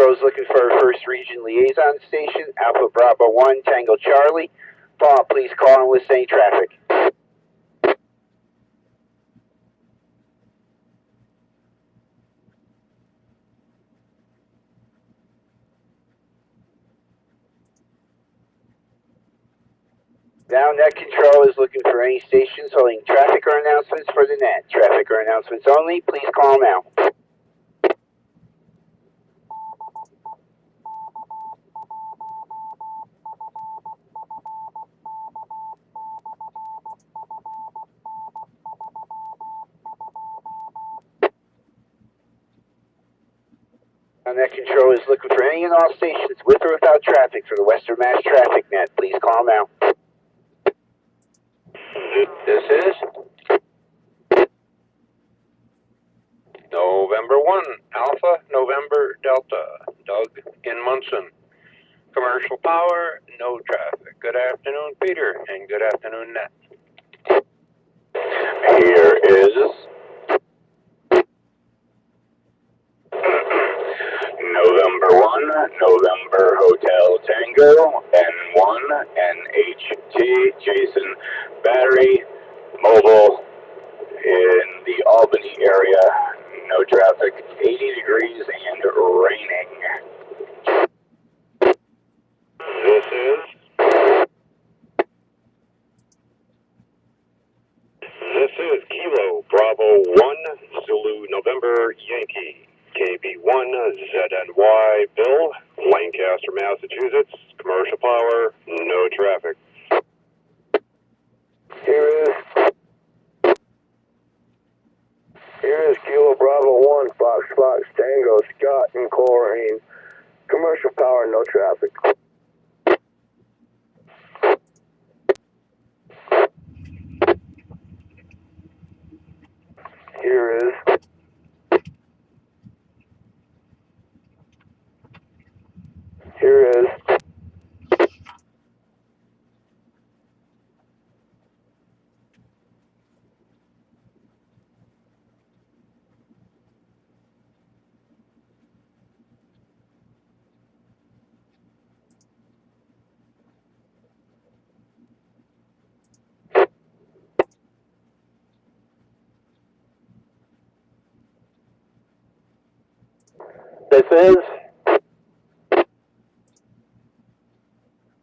Control is looking for our first region liaison station, Alpha Bravo 1, Tango Charlie. Paul, please call and list any traffic. Now Net Control is looking for any stations holding traffic or announcements for the net. Traffic or announcements only, please call now. Now Net Control is looking for any and all stations with or without traffic for the Western Mass Traffic Net. Please call now. This is November 1, Alpha, November Delta, Doug in Munson. Commercial power, no traffic. Good afternoon, Peter, and good afternoon, Net. Here is November 1, November Hotel Tango, N1, NHT, Jason Battery, Mobile in the Albany area. No traffic, 80 degrees and raining. This is Kilo Bravo 1 Zulu November Yankee KB1 ZNY Bill, Lancaster, Massachusetts. Commercial power, no traffic. Here is Kilo Bravo 1 Fox Tango Scott and Coleraine. Commercial power, no traffic. Here is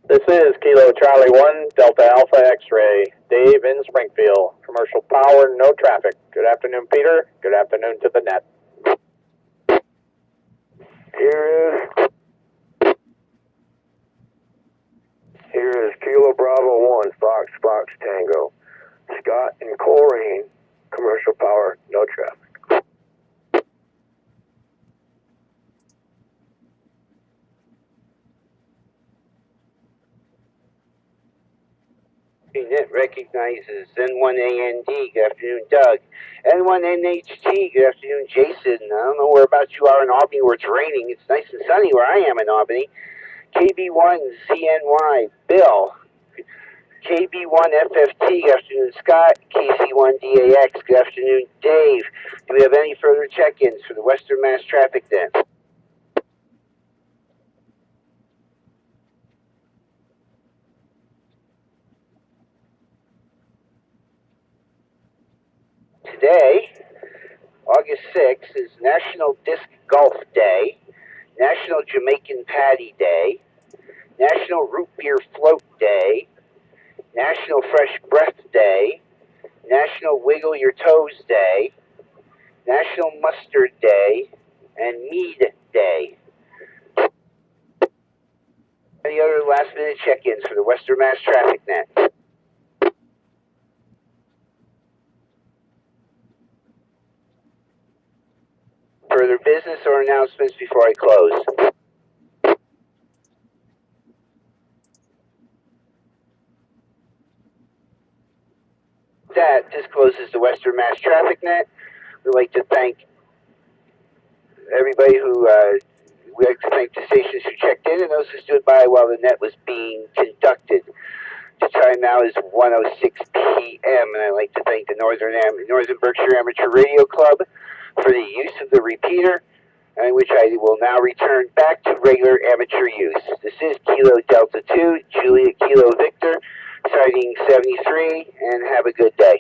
This is Kilo Charlie 1 Delta Alpha X-Ray, Dave in Springfield. Commercial power, no traffic. Good afternoon, Peter. Good afternoon to the net. Here is Kilo Bravo 1 Fox Tango Scott and Coleraine. Commercial power, no traffic. Net recognizes N1AND, good afternoon, Doug. N1NHT, good afternoon, Jason. I don't know whereabouts you are in Albany where it's raining. It's nice and sunny where I am in Albany. KB1CNY, Bill. KB1FFT, good afternoon, Scott. KC1DAX, good afternoon, Dave. Do we have any further check-ins for the Western Mass Traffic Net? Today, August 6th, is National Disc Golf Day, National Jamaican Patty Day, National Root Beer Float Day, National Fresh Breath Day, National Wiggle Your Toes Day, National Mustard Day, and Mead Day. Any other last-minute check-ins for the Western Mass Traffic Net? Further business or announcements before I close? That discloses the Western Mass Traffic Net. We'd like to thank everybody we'd like to thank the stations who checked in and those who stood by while the net was being conducted. The time now is 1:06 p.m. and I'd like to thank the Northern Berkshire Amateur Radio Club for the use of the repeater which I will now return back to regular amateur use. This is Kilo Delta 2, Juliet Kilo Victor, sighting 73, and have a good day.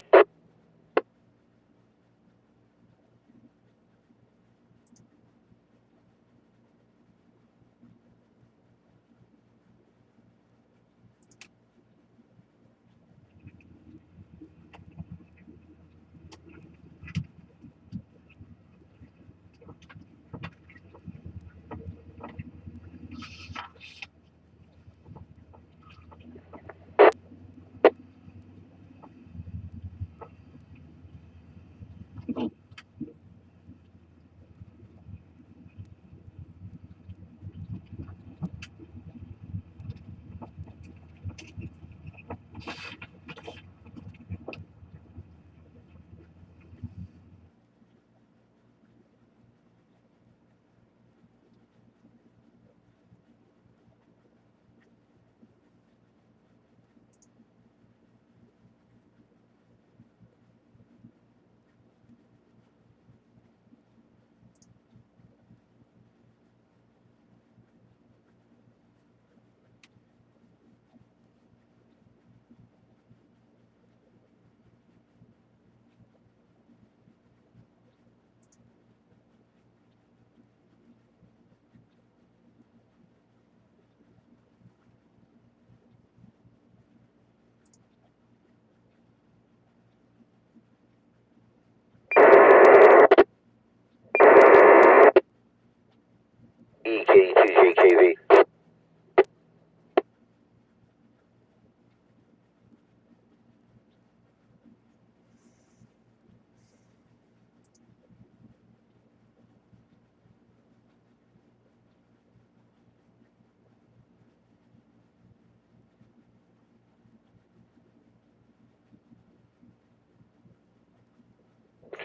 EK2JKV.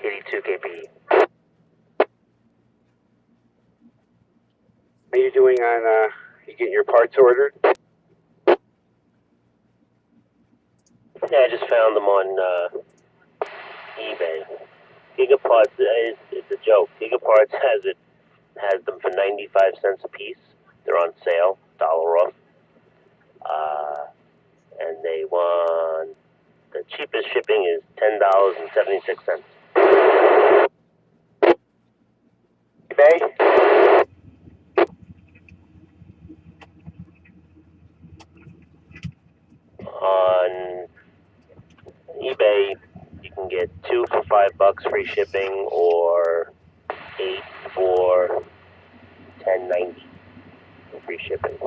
KD2KB. Are you doing on, you getting your parts ordered? Yeah, I just found them on eBay. Gigaparts it's a joke. Gigaparts has them for 95 cents a piece. They're on sale, dollar off. And they want the cheapest shipping is $10.76. eBay? On eBay, you can get 2 for $5 free shipping, or 8 for $10.90 free shipping.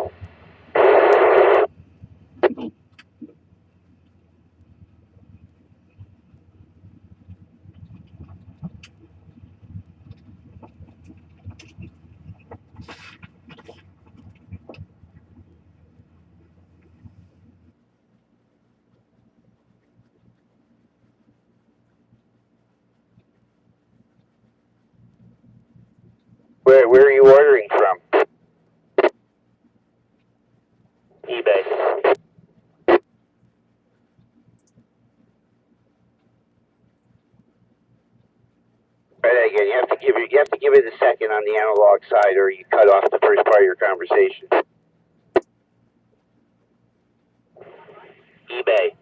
Where are you ordering from? eBay. Right again, you have to give it a second on the analog side, or you cut off the first part of your conversation. eBay.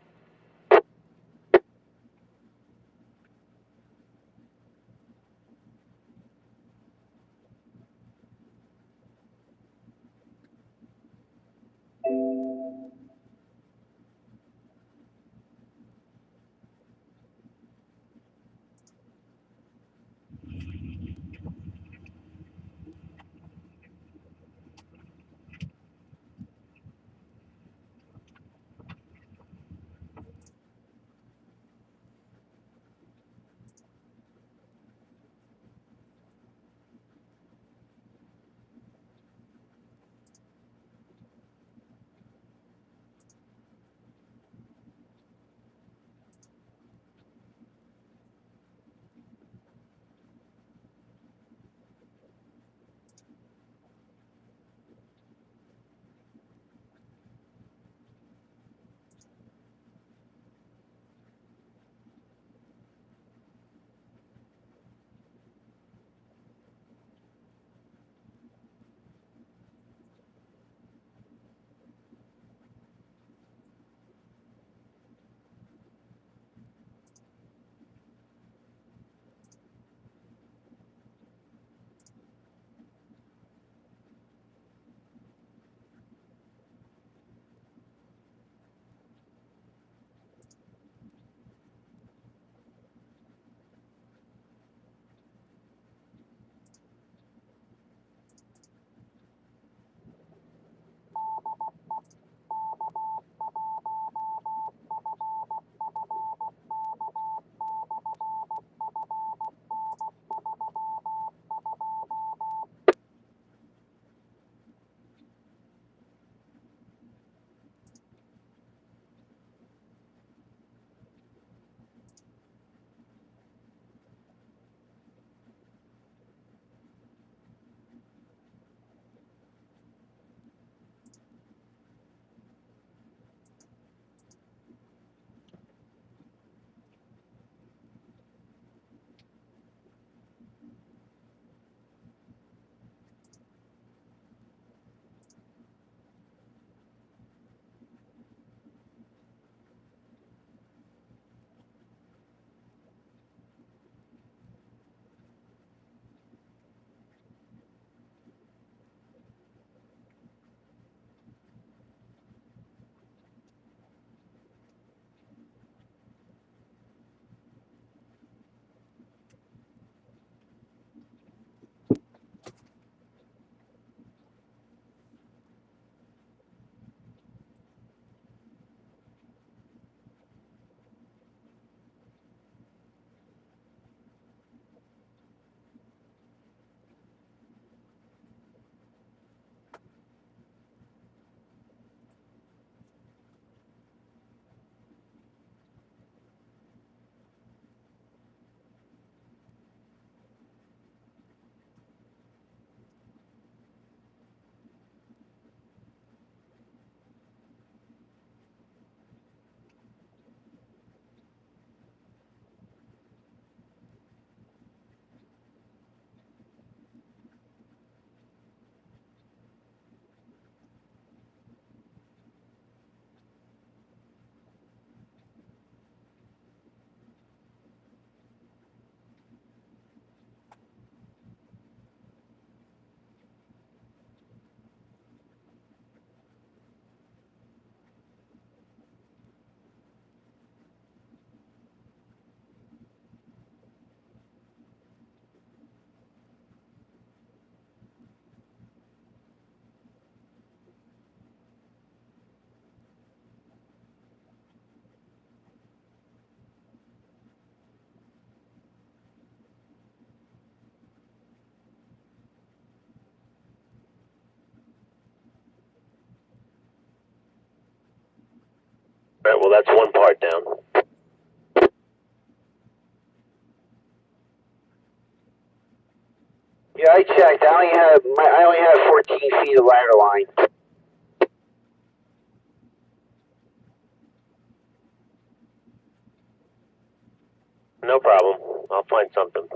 well, that's one part down. Yeah, I checked. I only have 14 feet of ladder line. No problem. I'll find something.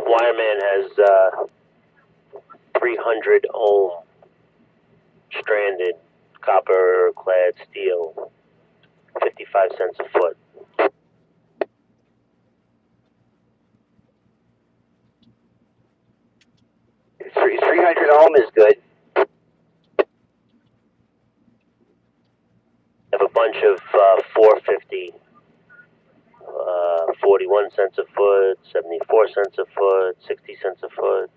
Wireman has 300 ohm stranded copper clad steel, 55 cents a foot. It's 300 ohm is good. I have a bunch of 450, 41 cents a foot, 74 cents a foot, 60 cents a foot.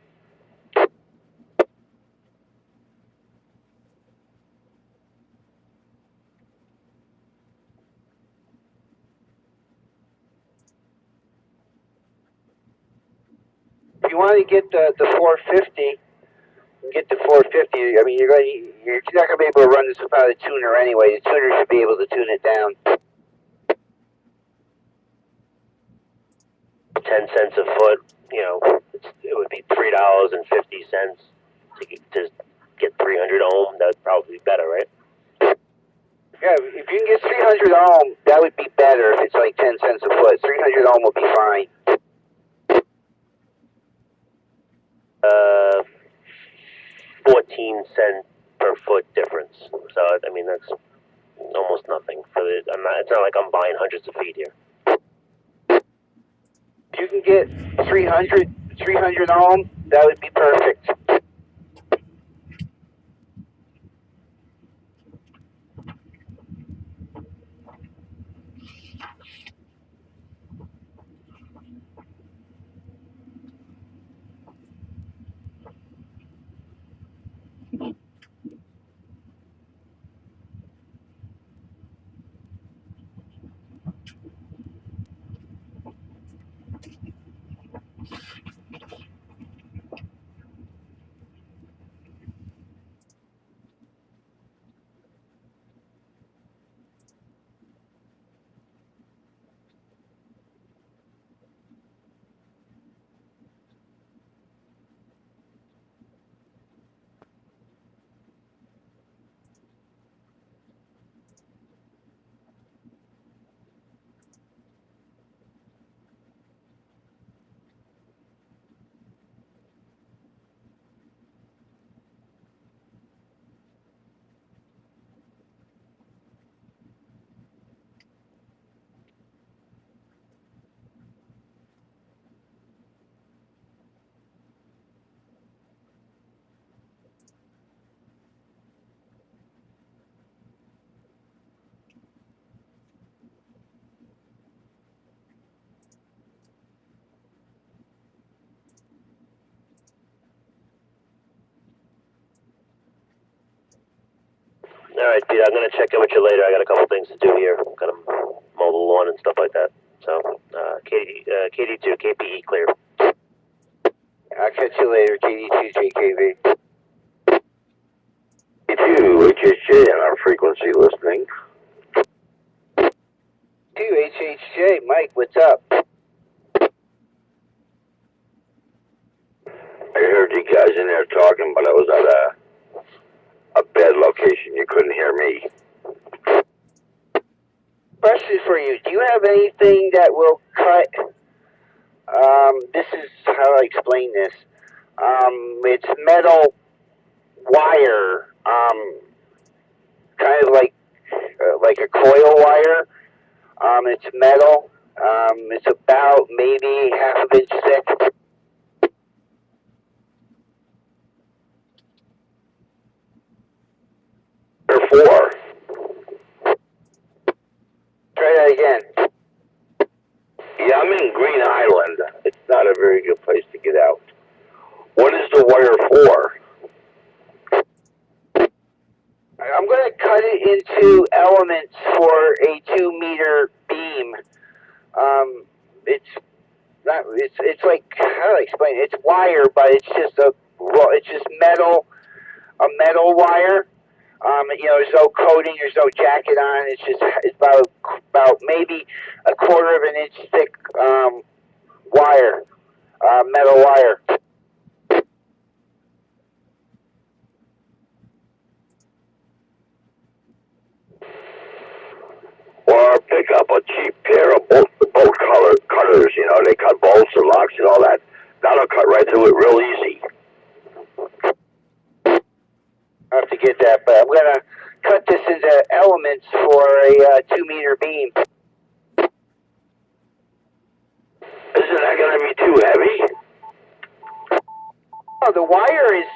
If you want to get the 450, get the 450. I mean, you're not going to be able to run this without a tuner anyway. The tuner should be able to tune it down. 10 cents a foot, you know, it would be $3.50 to get 300 ohm. That would probably be better, right? Yeah, if you can get 300 ohm, that would be better if it's like 10 cents a foot. 300 ohm will be fine. 14 cent per foot difference. So, I mean, that's almost nothing. It's not like I'm buying hundreds of feet here. If you can get 300 ohm, that would be perfect. All right, Peter, I'm going to check in with you later. I got a couple things to do here. Got to mow the lawn and stuff like that. So, KD2, KPE clear. I'll catch you later, KD2JKV. KD2 HHJ on our frequency listening. 2HHJ, Mike, what's up? I heard you guys in there talking, but I was at a bad location. You couldn't hear me. Question for you. Do you have anything that will cut, this is how I explain this. It's metal wire, kind of like a coil wire. It's metal. It's about maybe half an inch thick. Or 4. Try that again. Yeah, I'm in Green Island. It's not a very good place to get out. What is the wire for? I'm going to cut it into elements for a 2-meter beam. It's like, how do I explain it? It's wire, but it's just metal, a metal wire. There's no coating, there's no jacket on. It's about maybe a quarter of an inch thick wire, metal wire. Or pick up a cheap pair of bolt cutters. You know, they cut bolts and locks and all that. That'll cut right through it real easy. I have to get that, but I'm going to cut this into elements for a 2-meter beam. Isn't that going to be too heavy? Oh, the wire it's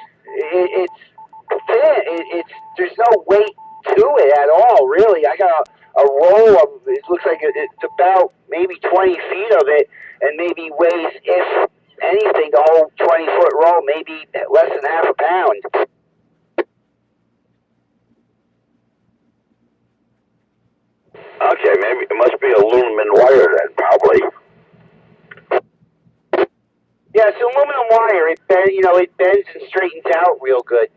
thin. There's no weight to it at all, really. I got a roll of, it looks like it's about maybe 20 feet of it, and maybe weighs, if anything, the whole 20-foot roll, maybe less than half a pound. Okay, maybe it must be aluminum wire then, probably. Yeah, it's aluminum wire. It bends and straightens out real good.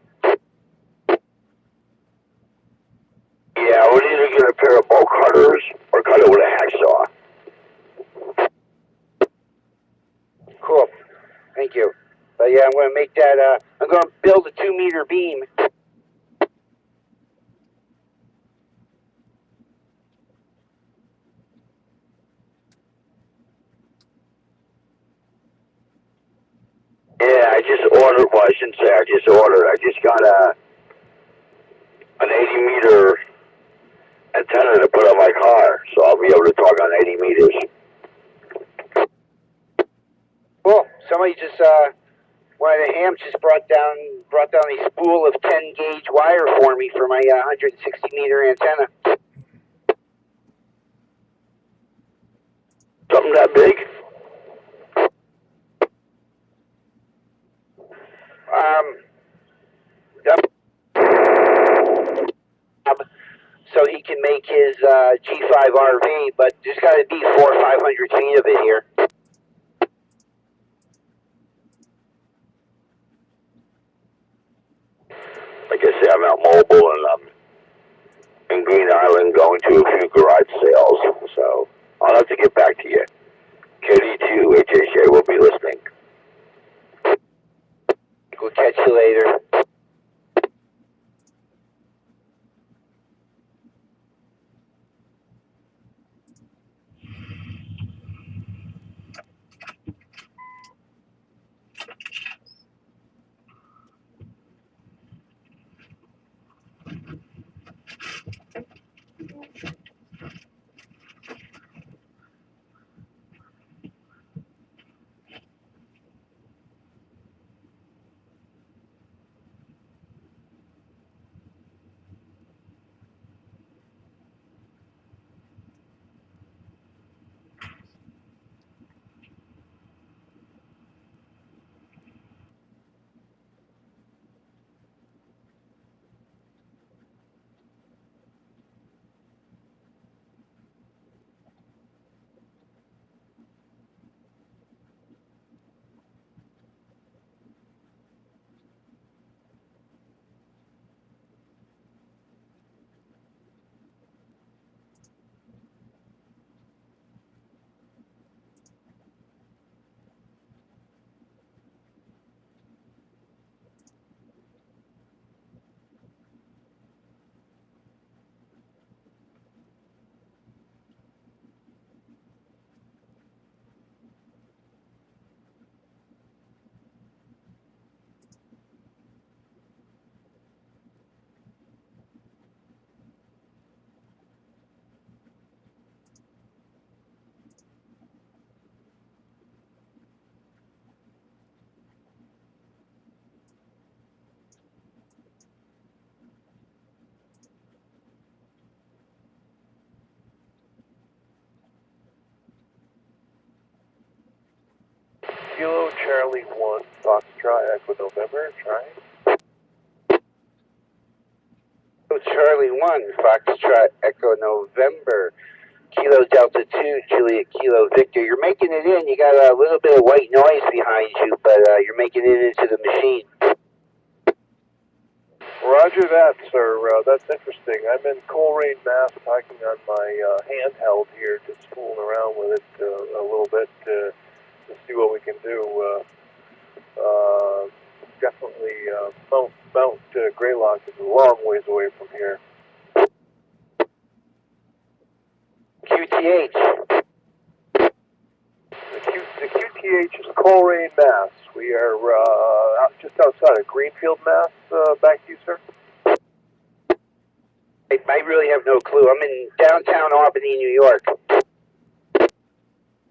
Yeah, I would either get a pair of bolt cutters or cut it with a hacksaw. Cool. Thank you. But yeah, I'm going to make that, I'm going to build a 2-meter beam. Yeah, I just ordered, well, I shouldn't say I just ordered. I just got an 80-meter antenna to put on my car, so I'll be able to talk on 80 meters. Cool. Somebody just, one of the hams just brought down a spool of 10-gauge wire for me for my 160-meter antenna. Something that big? So he can make his G5 RV, but there's got to be 400 or 500 feet of it here. Like I say, I'm out mobile and I'm in Green Island going to a few garage sales, so I'll have to get back to you. KD2 HHA will be listening. We'll catch you later. Kilo Charlie 1 Foxtrot Echo November, try. Charlie 1, Foxtrot Echo November, Kilo Delta 2, Juliet Kilo Victor. You're making it in. You got a little bit of white noise behind you, but you're making it into the machine. Roger that, sir. That's interesting. I'm in Coleraine, Mass, hiking on my handheld here, just fooling around with it a little bit to see what we can do. Definitely Mount Greylock is a long ways away from here. QTH. The QTH is Coleraine, Mass. We are just outside of Greenfield, Mass. Back to you, sir. I really have no clue. I'm in downtown Albany, New York.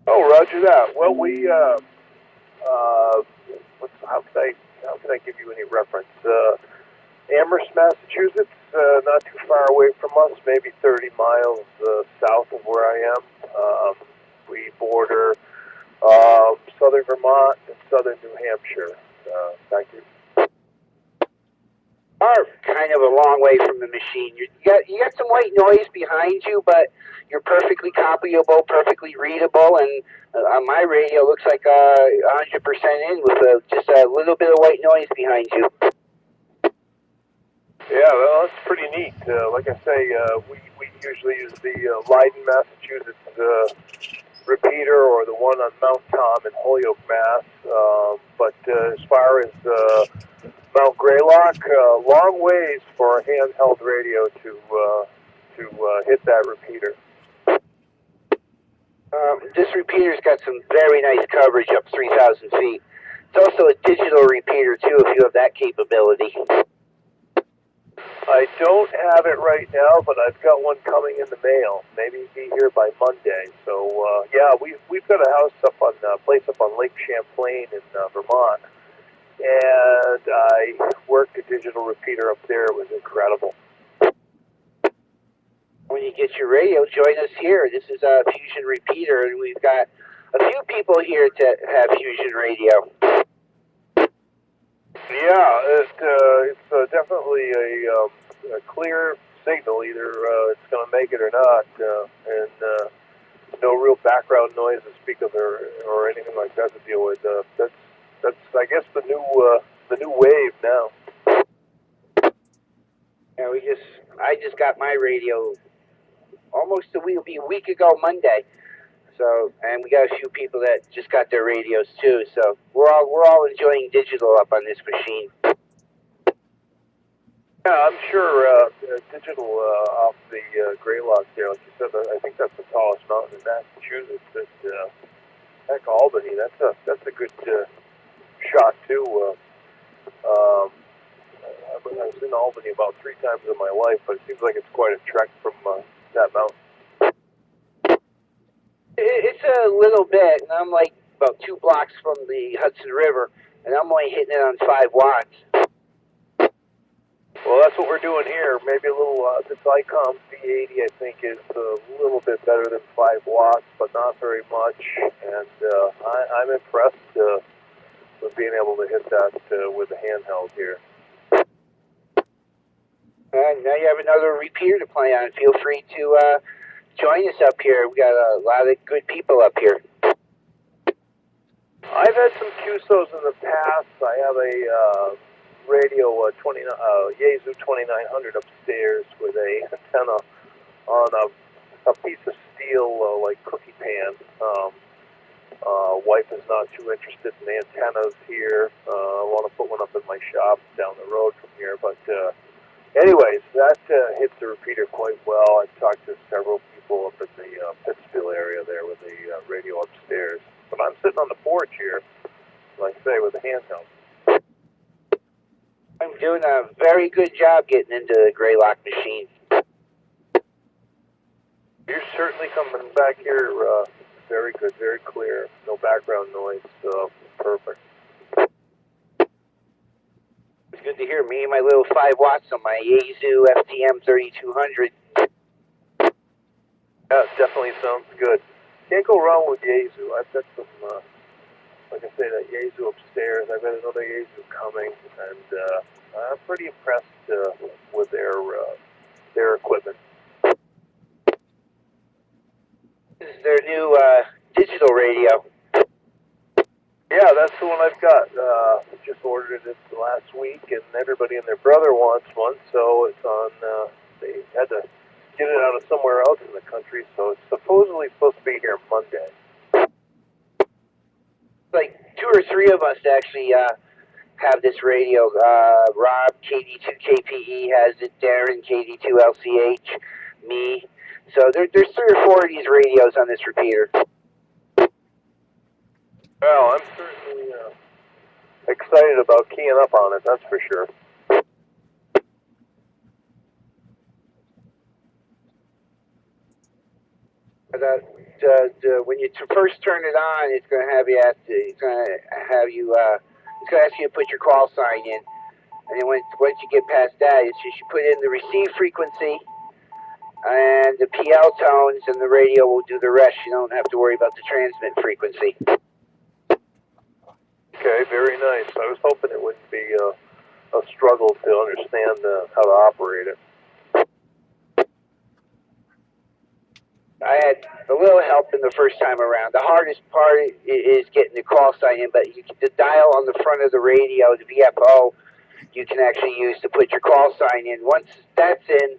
Oh, roger that. Well, we how can I give you any reference? Amherst, Massachusetts, not too far away from us, maybe 30 miles south of where I am. We border southern Vermont and southern New Hampshire. Back to you. Are kind of a long way from the machine. You got some white noise behind you, but you're perfectly copyable, perfectly readable, and on my radio looks like 100% in with just a little bit of white noise behind you. Yeah, well, that's pretty neat. Like I say, we usually use the Leiden, Massachusetts repeater, or the one on Mount Tom in Holyoke, Mass. But as far as Mount Greylock, long ways for a handheld radio to hit that repeater. This repeater's got some very nice coverage up 3,000 feet. It's also a digital repeater too, if you have that capability. I don't have it right now, but I've got one coming in the mail. Maybe it'll be here by Monday. So yeah, we've got a house up on place up on Lake Champlain in Vermont, and I worked a digital repeater up there. It was incredible. When you get your radio, join us here. This is a Fusion repeater, and we've got a few people here to have Fusion radio. Yeah, it's definitely a clear signal. Either it's going to make it or not, and no real background noise to speak of, or anything like that to deal with. That's I guess the new wave now. Yeah, I just got my radio almost a week ago Monday. So, and we got a few people that just got their radios too. So we're all enjoying digital up on this machine. Yeah, I'm sure digital off the Greylock there, like you said. I think that's the tallest mountain in Massachusetts. Heck, Albany. That's a good shot too. I was in Albany about 3 times in my life, but it seems like it's quite a trek from that mountain. It's a little bit, and I'm like about 2 blocks from the Hudson River, and I'm only hitting it on 5 watts. Well, that's what we're doing here. Maybe a little, this ICOM V80, I think, is a little bit better than 5 watts, but not very much. And I'm impressed with being able to hit that with the handheld here. And now you have another repeater to play on. Feel free to join us up here. We got a lot of good people up here. I've had some QSOs in the past. I have a radio Yaesu 2900 upstairs with a antenna on a piece of steel like cookie pan. Wife is not too interested in antennas here. I want to put one up in my shop down the road from here, but anyways, that hits the repeater quite well. I've talked to several people up in the Pittsfield area there with the radio upstairs, but I'm sitting on the porch here, like I say, with a handheld. I'm doing a very good job getting into the Greylock machine. You're certainly coming back here very good, very clear. No background noise. Perfect. It's good to hear me and my little 5 watts on my Yaesu FTM 3200. That definitely sounds good. Can't go wrong with Yaesu. I've got some like I say, that Yaesu upstairs. I've got another Yaesu coming, and I'm pretty impressed with their equipment. This is their new digital radio. Yeah, that's the one I've got. Just ordered it last week, and everybody and their brother wants one, so it's on. They had to get it out of somewhere else in the country, so it's supposedly supposed to be here Monday. Like 2 or 3 of us actually have this radio. Rob, KD2KPE has it. Darren, KD2LCH, me. So there's 3 or 4 of these radios on this repeater. Well, I'm certainly excited about keying up on it, that's for sure. When you first turn it on, it's going to have you ask you to put your call sign in, and then once you get past that, it's just you put in the receive frequency and the PL tones, and the radio will do the rest. You don't have to worry about the transmit frequency. Okay, very nice. I was hoping it wouldn't be a struggle to understand how to operate it. I had a little help in the first time around. The hardest part is getting the call sign in, but the dial on the front of the radio, the VFO, you can actually use to put your call sign in. Once that's in,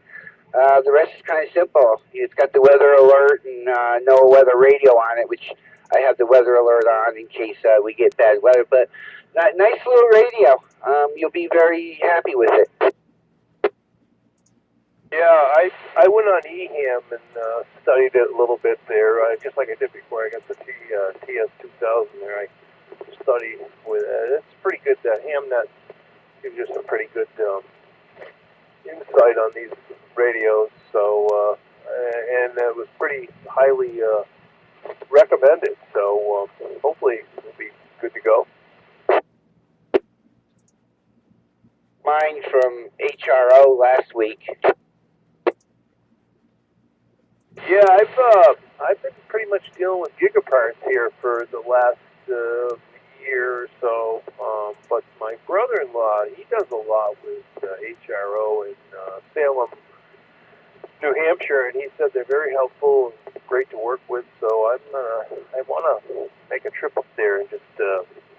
the rest is kind of simple. It's got the weather alert and no weather radio on it, which I have the weather alert on in case we get bad weather. But nice little radio. You'll be very happy with it. Yeah, I went on EHAM and studied it a little bit there, just like I did before I got the TS2000 there. I studied with it. It's pretty good. HamNet gives you some pretty good insight on these radios. So, and it was pretty highly recommended. So hopefully it'll be good to go. Mine from HRO last week. Yeah, I've been pretty much dealing with gigaparts here for the last year or so. But my brother-in-law, he does a lot with HRO in Salem, New Hampshire, and he said they're very helpful and great to work with. So I want to make a trip up there and just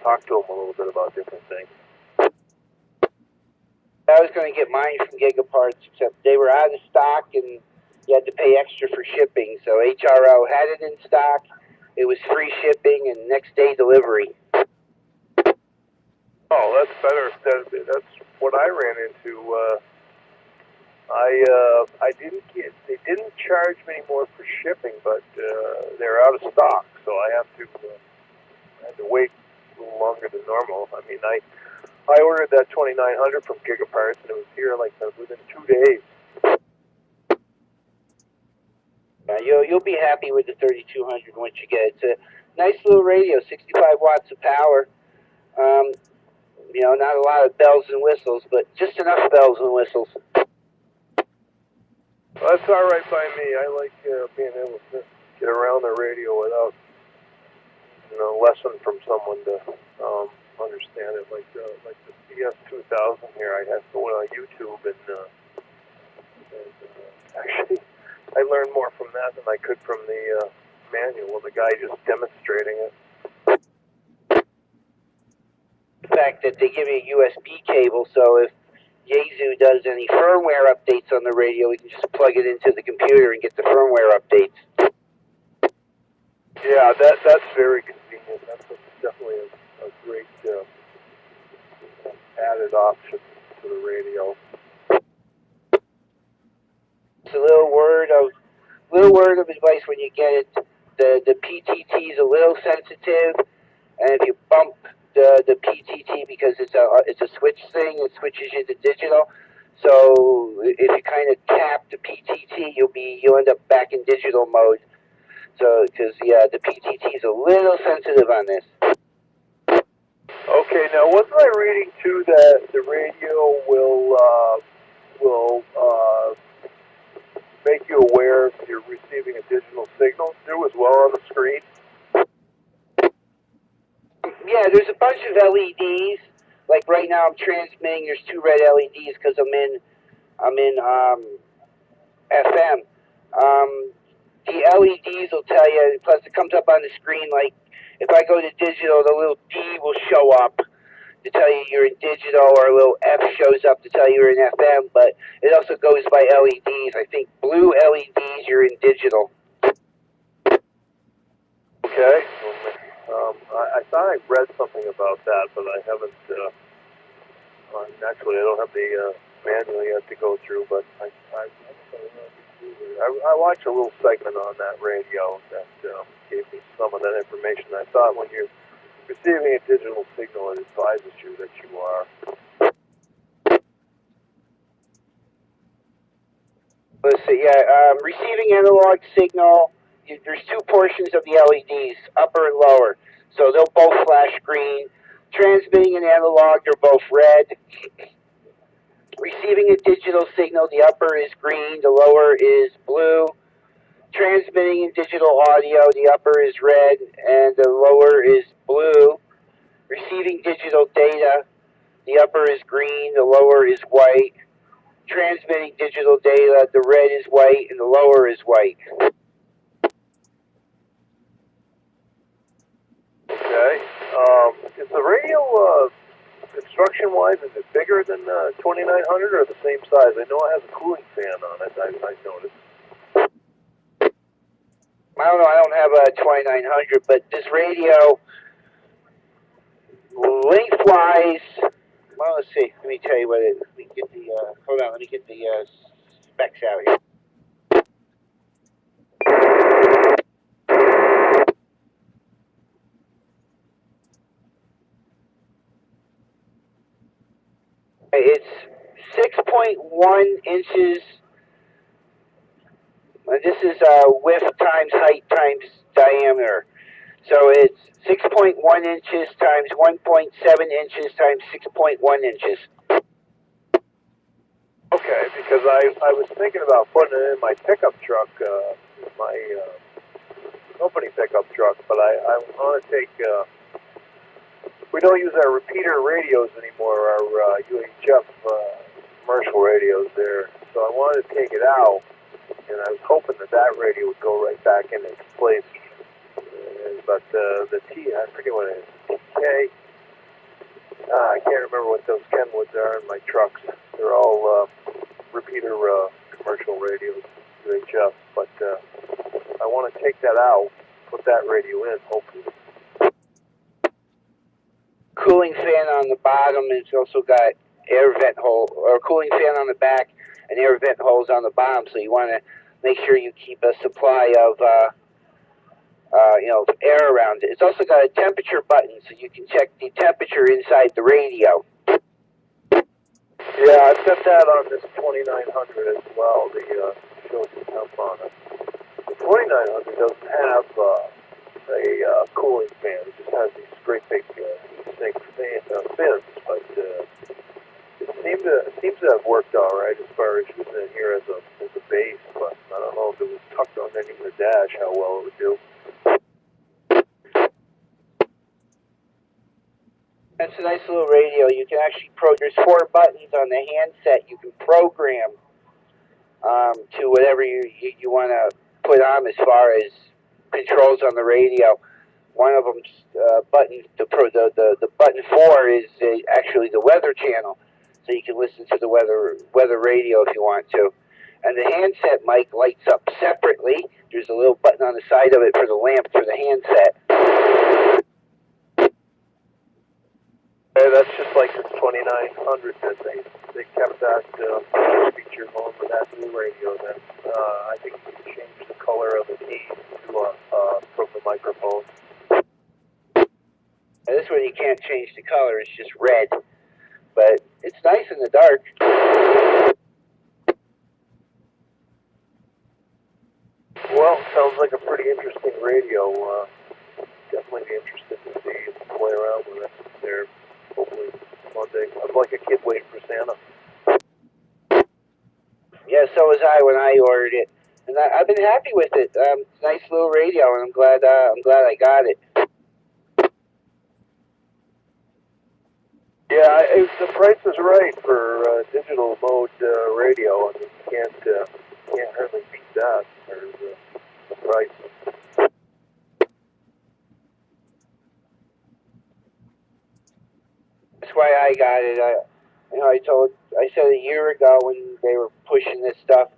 talk to him a little bit about different things. I was going to get mine from Gigaparts, except they were out of stock and you had to pay extra for shipping. So HRO had it in stock. It was free shipping and next day delivery. Oh, that's better. That's what I ran into. They didn't charge me more for shipping, but they're out of stock, so I have to wait a little longer than normal. I mean, I ordered that 2900 from Gigaparts, and it was here like within 2 days. You'll be happy with the 3200 once you get it. It's a nice little radio, 65 watts of power. Not a lot of bells and whistles, but just enough bells and whistles. Well, that's all right by me. I like being able to get around the radio without lesson from someone to understand it. Like the CS2000 here, I had to go on YouTube and actually I learned more from that than I could from the manual of the guy just demonstrating it. The fact that they give you a USB cable, so if Yaesu does any firmware updates on the radio, we can just plug it into the computer and get the firmware updates. Yeah, that's very convenient. That's definitely a great added option to the radio. It's a little word of advice when you get it. The PTT is a little sensitive, and if you bump the PTT because it's a switch thing, it switches you to digital. So if you kind of tap the PTT, you'll end up back in digital mode. So because the PTT is a little sensitive on this. Okay, now wasn't I reading too that the radio will make you aware if you're receiving a digital signal too as well on the screen? of LEDs. Like right now, I'm transmitting. There's 2 red LEDs because I'm in FM. The LEDs will tell you. Plus, it comes up on the screen. Like if I go to digital, the little D will show up to tell you you're in digital, or a little F shows up to tell you you're in FM. But it also goes by LEDs. I think blue LEDs, you're in digital. Okay. I thought I read something about that, but I haven't. Naturally, I don't have the manual yet to go through, but I watched a little segment on that radio that gave me some of that information. I thought when you're receiving a digital signal, it advises you that you are. Let's see. Yeah, receiving analog signal. There's 2 portions of the LEDs, upper and lower. So they'll both flash green. Transmitting an analog, they're both red. Receiving a digital signal, the upper is green, the lower is blue. Transmitting in digital audio, the upper is red and the lower is blue. Receiving digital data, the upper is green, the lower is white. Transmitting digital data, the red is white and the lower is white. Okay. Is the radio construction-wise, is it bigger than 2900 or the same size? I know it has a cooling fan on it. I noticed. I don't know. I don't have a 2900, but this radio, lengthwise. Well, let's see. Let me tell you what it. Let me get the. Hold on. Let me get the specs out here. It's 6.1 inches. This is width times height times diameter. So it's 6.1 inches times 1.7 inches times 6.1 inches. Okay, because I was thinking about putting it in my pickup truck, my company pickup truck, but I want to take. We don't use our repeater radios anymore, our UHF commercial radios there. So I wanted to take it out, and I was hoping that radio would go right back in its place. But the I forget what it is, TK. I can't remember what those Kenwoods are in my trucks. They're all repeater commercial radios, UHF. But I want to take that out, put that radio in, hopefully. Cooling fan on the bottom. It's also got air vent hole, or cooling fan on the back, and air vent holes on the bottom. So you want to make sure you keep a supply of air around it. It's also got a temperature button, so you can check the temperature inside the radio. Yeah, I've got that on this 2900 as well. The shows the temp on it. The 2900 doesn't have a cooling fan. It just has these great big snake fins, but it seems to have worked all right as far as using it here as a base. But I don't know if it was tucked underneath the dash how well it would do. That's a nice little radio. You can actually there's 4 buttons on the handset you can program to whatever you want to put on as far as controls on the radio. One of them's button, the button 4 is actually the weather channel, so you can listen to the weather radio if you want to. And the handset mic lights up separately. There's a little button on the side of it for the lamp for the handset. That's just like the 2900 that they kept that feature going with that new radio. Then I think you can change the color of the key to from the microphone. Now, this one you can't change the color; it's just red, but it's nice in the dark. Well, sounds like a pretty interesting radio. Definitely be interested to see and play around with it there. Hopefully Monday. I'm like a kid waiting for Santa. Yeah, so was I when I ordered it, and I've been happy with it. It's a nice little radio, and I'm glad I got it. the price is right for digital mode radio. I mean, you can't hardly beat that for the price. That's why I got it. I said a year ago when they were pushing this stuff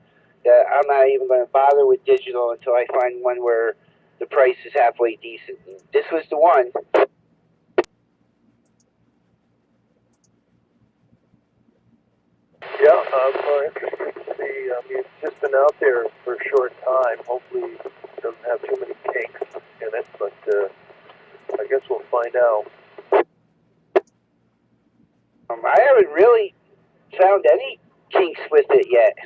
that I'm not even going to bother with digital until I find one where the price is halfway decent. And this was the one. Yeah, I'm interested to see. I mean, it's just been out there for a short time. Hopefully, it doesn't have too many kinks in it, but I guess we'll find out. I haven't really found any kinks with it yet.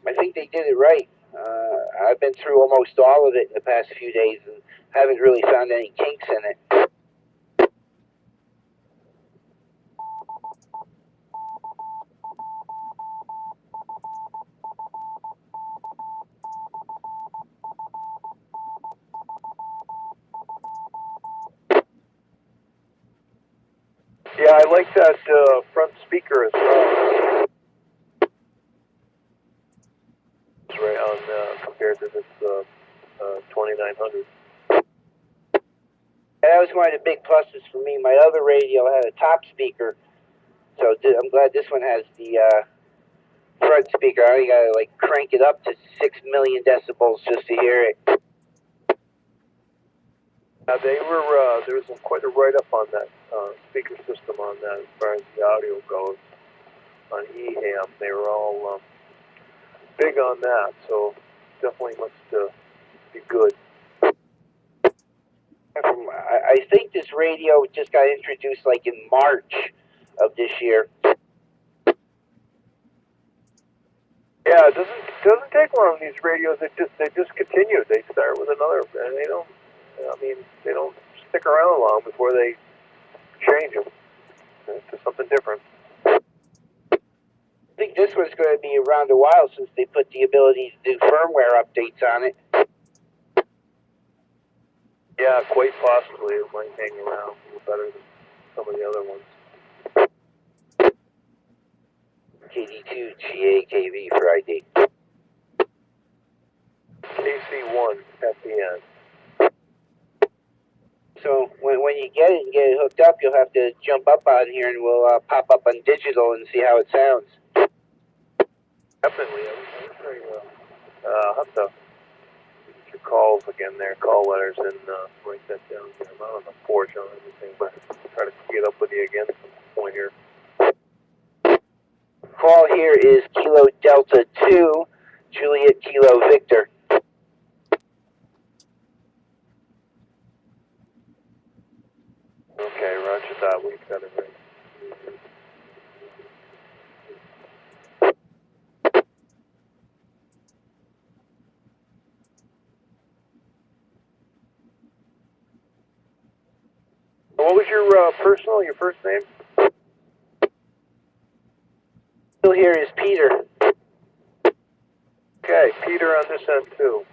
I think they did it right. I've been through almost all of it in the past few days and haven't really found any kinks in it. Yeah, I like that front speaker as well. It's right on compared to this 2900. That was one of the big pluses for me. My other radio had a top speaker, so I'm glad this one has the front speaker. I only gotta like crank it up to 6 million decibels just to hear it. There was quite a write-up on that speaker system on that as far as the audio goes on eHam. They were all big on that, so definitely must be good. I think this radio just got introduced like in March of this year. Yeah, it doesn't take long. These radios, they just continue. They start with another, and they don't stick around long before they change them to something different. I think this one's going to be around a while since they put the ability to do firmware updates on it. Yeah, quite possibly. It might hang around a little better than some of the other ones. KD2 GAKV for ID. KC1 at the end. So when you get it and get it hooked up, you'll have to jump up on here and we'll pop up on digital and see how it sounds. Definitely. I'll have to get your calls again there, call letters, and write that down here. I'm not on the porch on anything, but I'll try to get up with you again at some point here. Call here is Kilo Delta 2, Juliet Kilo Victor. Okay, roger that. We've got it right. What was your your first name? Still here is Peter. Okay, Peter on this end too.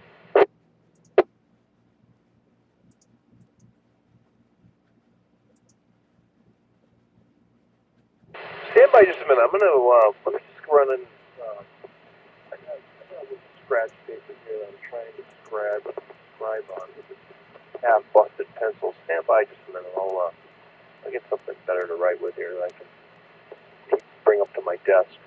Stand by just a minute. I'm gonna let me just run in. I got a little scratch paper here that I'm trying to scribe on with this half busted pencil. Stand by just a minute. I'll get something better to write with here that I can bring up to my desk.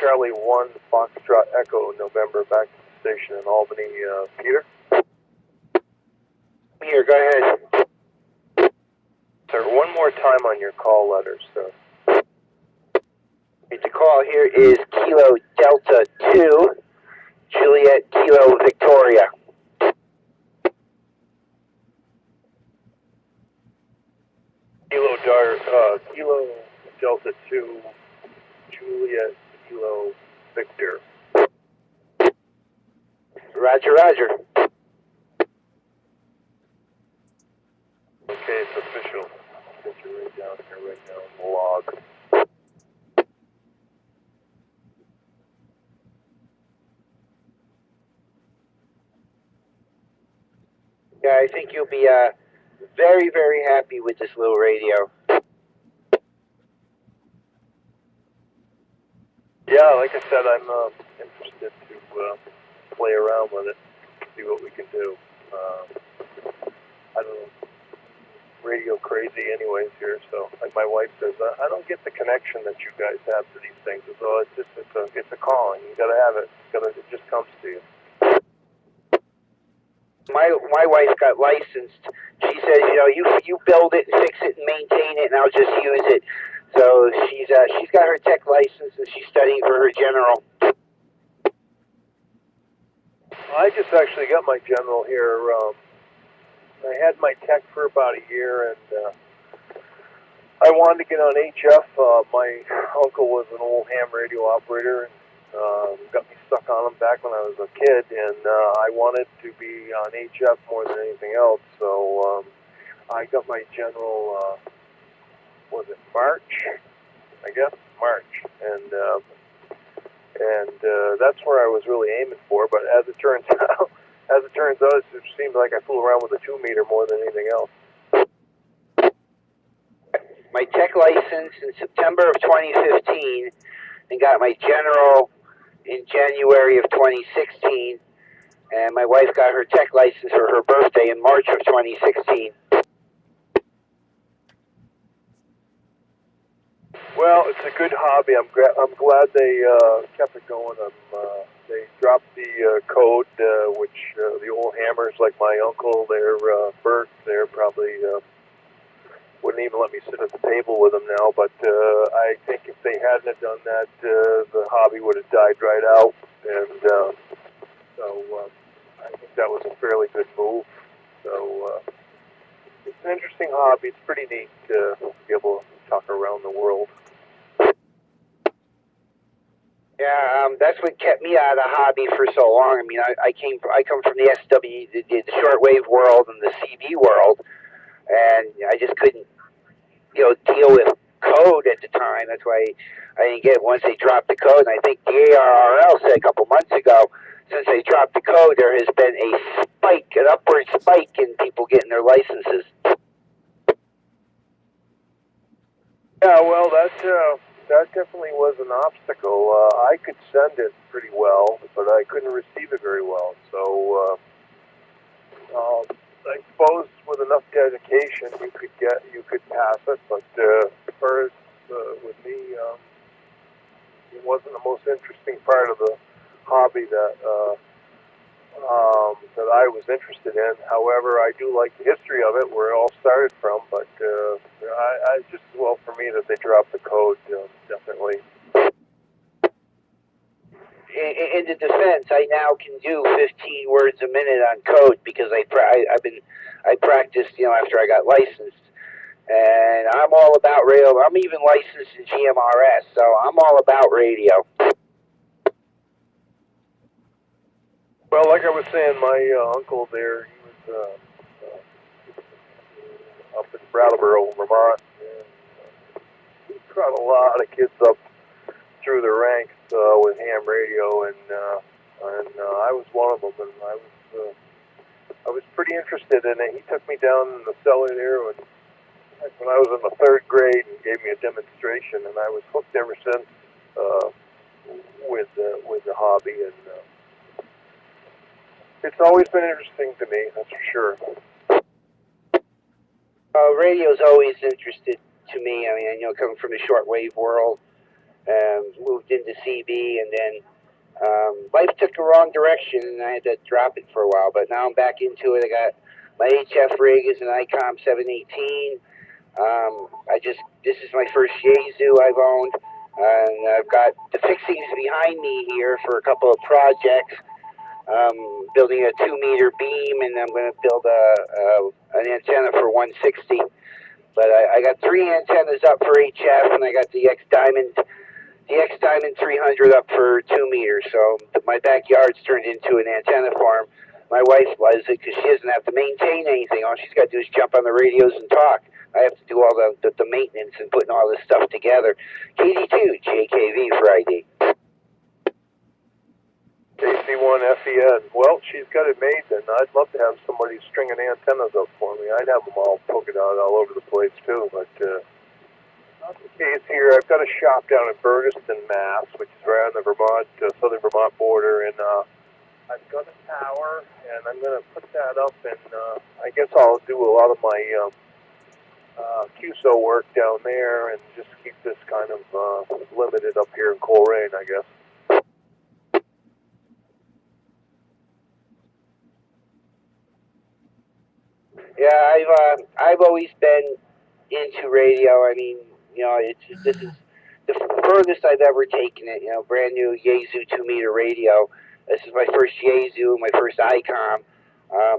Charlie 1 Foxtrot Echo November, back to the station in Albany. Peter? Here, go ahead. Sir, one more time on your call letters, sir. The call here is Kilo Delta 2, Juliet Kilo Victoria. Kilo Delta 2, Juliet Kilo Victor. Roger, roger. Okay, it's official. I'll get you right down here right now in the log. Yeah, I think you'll be very, very happy with this little radio. Yeah, like I said, I'm interested to play around with it, see what we can do. I don't know, radio crazy anyways here, so like my wife says, I don't get the connection that you guys have to these things. So it's a calling. You gotta have it. It just comes to you. My wife got licensed. She says, you build it, fix it, and maintain it, and I'll just use it. So she's got her tech license and she's studying for her general. I just actually got my general here. I had my tech for about a year, and I wanted to get on HF. My uncle was an old ham radio operator, and got me stuck on him back when I was a kid, and I wanted to be on HF more than anything else. So I got my general. Was it March? I guess March, and that's where I was really aiming for. But as it turns out, it seems like I fool around with a 2-meter more than anything else. My tech license in September of 2015, and got my general in January of 2016, and my wife got her tech license for her birthday in March of 2016. Well, it's a good hobby. I'm glad they kept it going. They dropped the code, which the old hammers, like my uncle, Bert, they're probably wouldn't even let me sit at the table with them now. But I think if they hadn't have done that, the hobby would have died right out. And so I think that was a fairly good move. So it's an interesting hobby. It's pretty neat to be able to talk around the world. Yeah, that's what kept me out of the hobby for so long. I mean, I come from the SW, the shortwave world and the CV world, and I just couldn't, deal with code at the time. That's why I didn't get it once they dropped the code. And I think the ARRL said a couple months ago, since they dropped the code, there has been a spike, an upward spike in people getting their licenses. Yeah, well, that definitely was an obstacle. I could send it pretty well, but I couldn't receive it very well. So I suppose with enough dedication, you could pass it. But as far as with me, it wasn't the most interesting part of the hobby that I was interested in. However, I do like the history of it, where it all started from. But I just as well for me that they dropped the code, definitely. In the defense, I now can do 15 words a minute on code because I practiced, after I got licensed, and I'm all about radio. I'm even licensed in GMRS, so I'm all about radio. Well, like I was saying, my uncle there, he was up in Brattleboro, Vermont, and he brought a lot of kids up through the ranks with ham radio, and I was one of them, and I was pretty interested in it. He took me down in the cellar there when I was in the 3rd grade and gave me a demonstration, and I was hooked ever since with the hobby, and it's always been interesting to me, that's for sure. Radio's always interested to me. I mean, coming from the shortwave world, moved into CB, and then life took a wrong direction, and I had to drop it for a while. But now I'm back into it. I got my HF rig is an ICOM 718. This is my first Yaesu I've owned, and I've got the fixings behind me here for a couple of projects. Building a 2-meter beam, and I'm going to build an antenna for 160. But I got 3 antennas up for HF, and I got the X Diamond 300 up for 2 meters. So my backyard's turned into an antenna farm. My wife loves it because she doesn't have to maintain anything. All she's got to do is jump on the radios and talk. I have to do all the maintenance and putting all this stuff together. KD2, JKV for ID. AC1 FEN. Well, she's got it made then. I'd love to have somebody stringing antennas up for me. I'd have them all poking out all over the place too, but not the case here. I've got a shop down in Bergeston, Mass, which is right on the southern Vermont border, and I've got a tower, and I'm going to put that up, and I guess I'll do a lot of my QSO work down there, and just keep this kind of limited up here in Coleraine, I guess. Yeah, I've always been into radio. I mean, you know, this is the furthest I've ever taken it. You know, brand new Yaesu 2-meter radio. This is my first Yaesu, my first ICOM.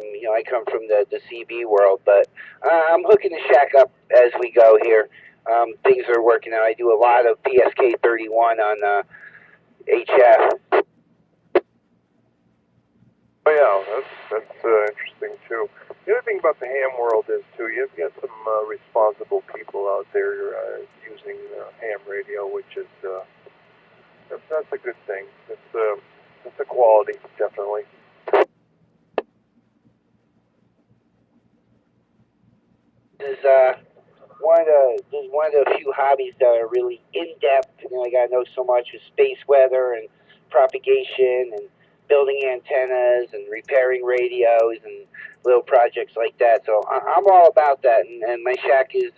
You know, I come from the CB world, but I'm hooking the shack up as we go here. Things are working out. I do a lot of PSK 31 on HF. Oh yeah, that's interesting too. The other thing about the ham world is too, you've got some responsible people out there using ham radio, which is that's a good thing. It's a quality, definitely. This is one of the few hobbies that are really in depth. You know, I got to know so much of space weather and propagation and building antennas and repairing radios and little projects like that. So I'm all about that, and my shack is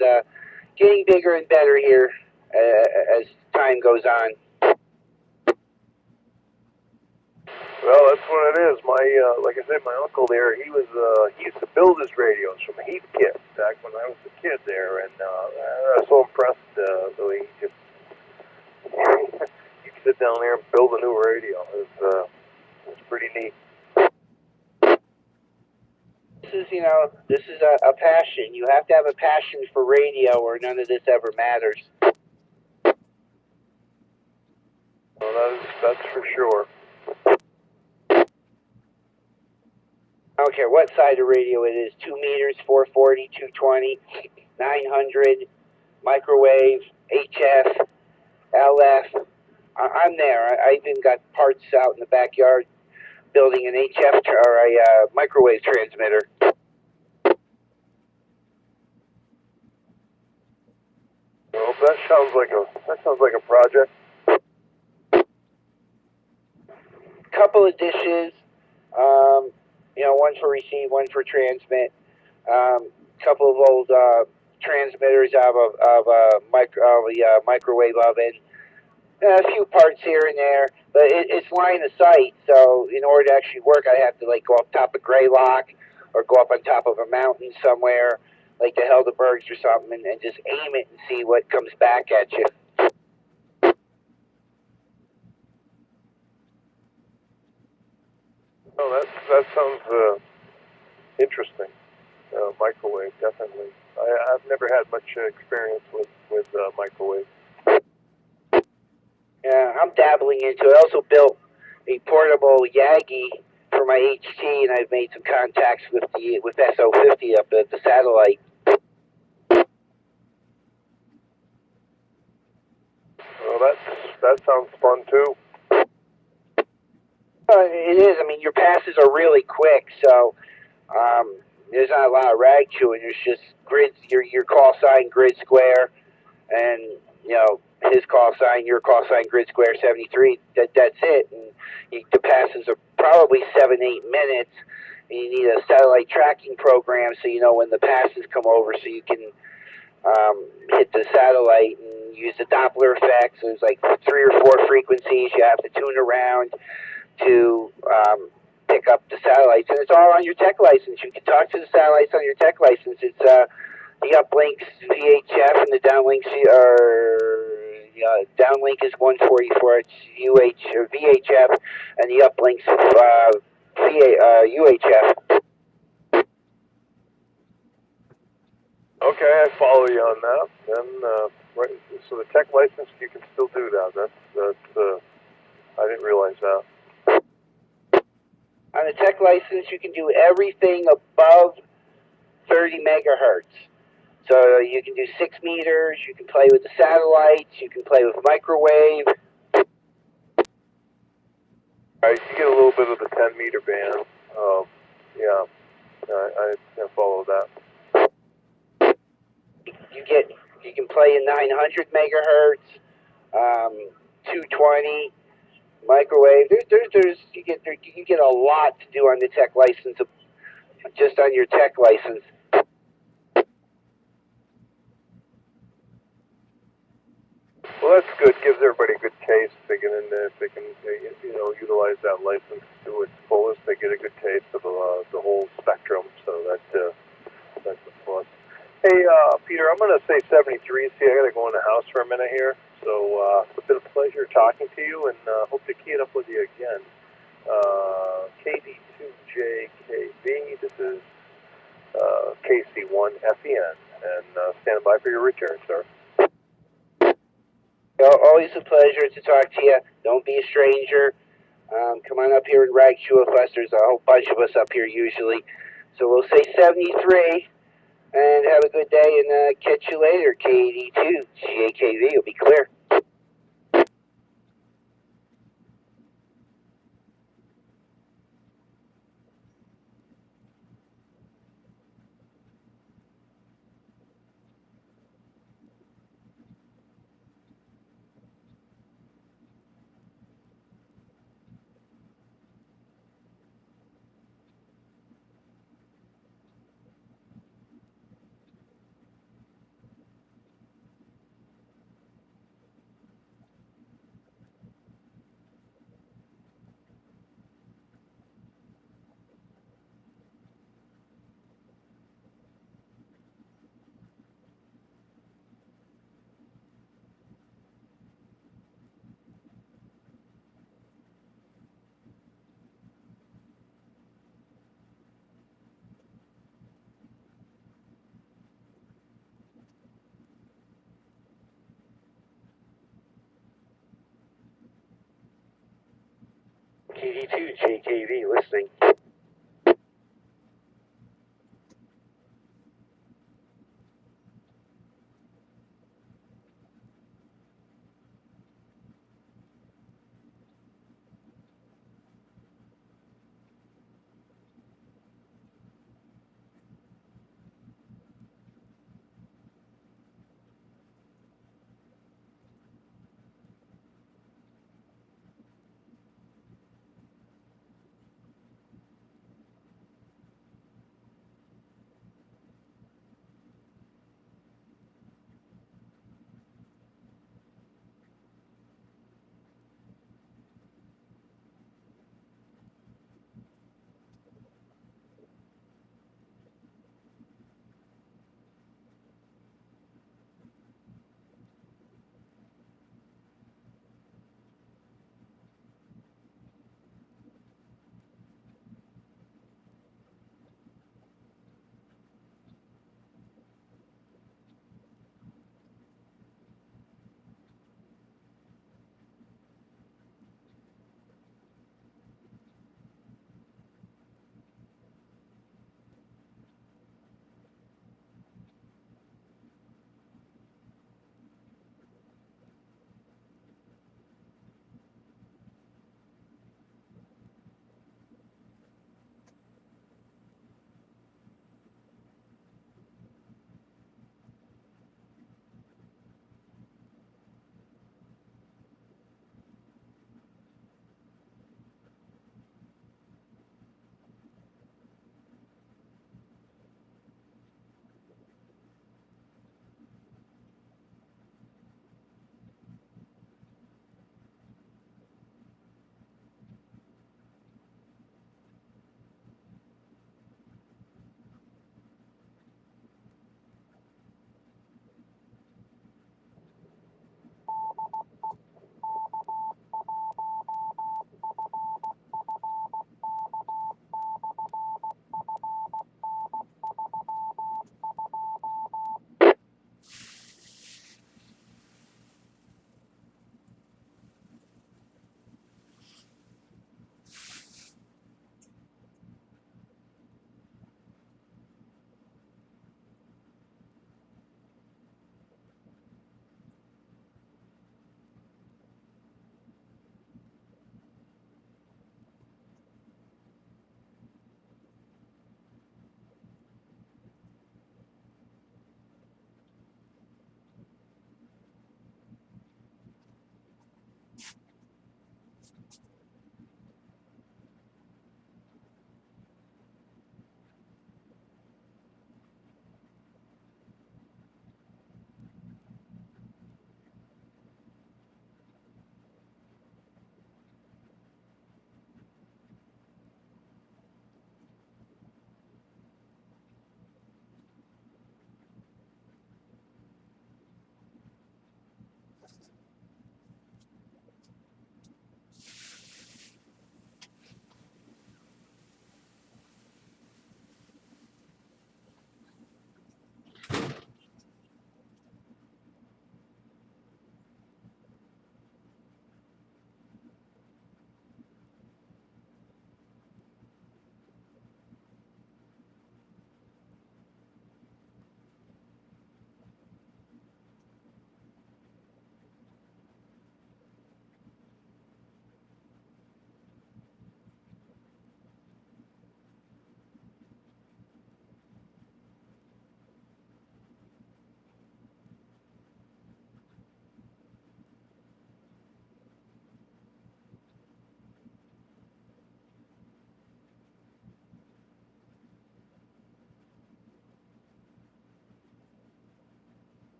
getting bigger and better here as time goes on. Well, that's what it is. My like I said, my uncle there, he used to build his radios from a heat kit back when I was a kid there, and I was so impressed the way he just he'd sit down there and build a new radio. It's pretty neat. This is a passion. You have to have a passion for radio, or none of this ever matters. Well, that's for sure. I don't care what side of radio it is, 2 meters, 440, 220, 900, microwave, HF, LF. I'm there. I even got parts out in the backyard building an HF or a microwave transmitter. Well, that sounds like a project. Couple of dishes. One for receive, one for transmit. Couple of old transmitters out of a microwave oven. A few parts here and there, but it's line of sight. So in order to actually work, I have to go up top of Greylock or go up on top of a mountain somewhere, like the Helderbergs or something, and just aim it and see what comes back at you. Oh, that sounds interesting. Microwave, definitely. I've never had much experience with microwave. Yeah, I'm dabbling into it. I also built a portable Yagi for my HT, and I've made some contacts with SO50 up at the satellite. Well, that sounds fun too. It is. I mean, your passes are really quick, so there's not a lot of rag chewing. There's just grids, your call sign, grid square, and his call sign, your call sign, grid square 73. That's it. And the passes are probably 7-8 minutes. And you need a satellite tracking program so you know when the passes come over, so you can hit the satellite and can use the Doppler effects. There's like 3 or 4 frequencies you have to tune around to pick up the satellites, and it's all on your tech license. You can talk to the satellites on your tech license. It's the uplinks VHF and the downlinks are downlink is 144. It's UH or VHF, and the uplinks UHF. Okay, I follow you on that. Then, right, so the tech license, you can still do that. That's I didn't realize that. On a tech license, you can do everything above 30 megahertz. So you can do 6 meters, you can play with the satellites, you can play with microwave. Right, you get a little bit of the 10-meter band. Yeah, I follow that. You can play in 900 megahertz, 220 microwave. You get a lot to do on the tech license, just on your tech license. Well, that's good. Gives everybody a good taste. They get in there, if they can, utilize that license to its fullest. They get a good taste of the whole spectrum. So that's a plus. Hey, Peter, I'm going to say 73. See, I got to go in the house for a minute here. So it's been a pleasure talking to you, and hope to key it up with you again. KD2JKB. This is KC1FEN, and stand by for your return, sir. Always a pleasure to talk to you. Don't be a stranger. Come on up here and rag shoe with us. There's a whole bunch of us up here usually. So we'll say 73, and have a good day, and catch you later. KD2, JKV will be clear. KD2, JKV, listening.